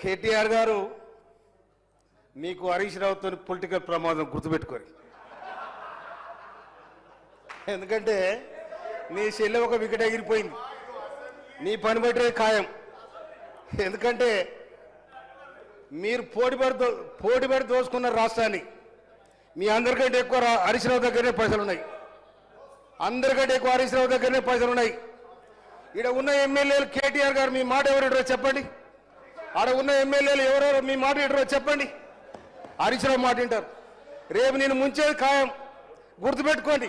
కేటీఆర్ గారు మీకు హరీష్ రావుతో పొలిటికల్ ప్రమాదం గుర్తుపెట్టుకోరు. ఎందుకంటే నీ చెల్లె ఒక వికెట్ ఎగిరిపోయింది, నీ పని బట్టి ఖాయం. ఎందుకంటే మీరు పోటీపడి దోచుకున్న రాష్ట్రాన్ని. మీ అందరికంటే ఎక్కువ హరీష్ రావు దగ్గరనే పైసలు ఉన్నాయి, అందరికంటే ఎక్కువ హరీష్ రావు దగ్గరనే పైసలు ఉన్నాయి. ఇక్కడ ఉన్న ఎమ్మెల్యేలు కేటీఆర్ గారు మీ మాట ఎవరు ఇడరో చెప్పండి, ఆడ ఉన్న ఎమ్మెల్యేలు ఎవరెవరో మీ మాట ఇడరో చెప్పండి. హరీష్ రావు మాట వింటారు. రేపు నేను ముంచేది ఖాయం, గుర్తుపెట్టుకోండి.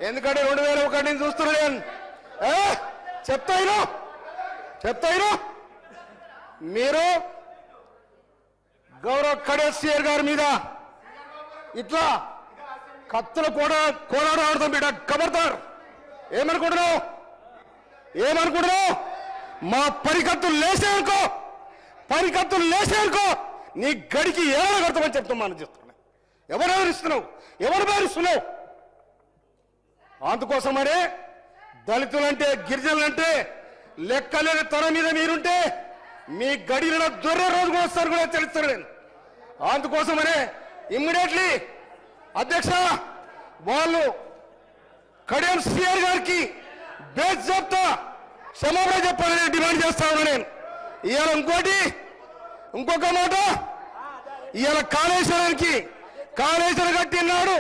ఎందుకంటే 2001 నుంచి చూస్తున్నాను. చెప్తాయినా మీరు గౌరవ కేసీఆర్ గారి మీద ఇట్లా కత్తులు కోడాడు ఆడుతాం బిడ్డ. కబర్దార్. ఏమనుకుంటున్నావు? మా పరికత్తులు లేసేనుకో నీ గడికి ఏమైనా కడతామని చెప్తామని చెప్తున్నా. ఎవరు బెదిరిస్తున్నావు? అందుకోసమనే దళితులంటే గిరిజనులంటే లెక్కలేని తన మీద మీరుంటే మీ గడిలో దొర్ర రోజు కూడా వస్తారు కూడా తెలుస్తారు. నేను అందుకోసమనే ఇమ్మీడియట్లీ అధ్యక్ష వాళ్ళు కడియం సిఆర్ గారికి బేజాబ్తా క్షమాపణ చెప్పాలని డిమాండ్ చేస్తా ఉన్నా నేను. ఇవాళ ఇంకొక మాట, ఇవాళ కాళేశ్వరం కట్టినాడు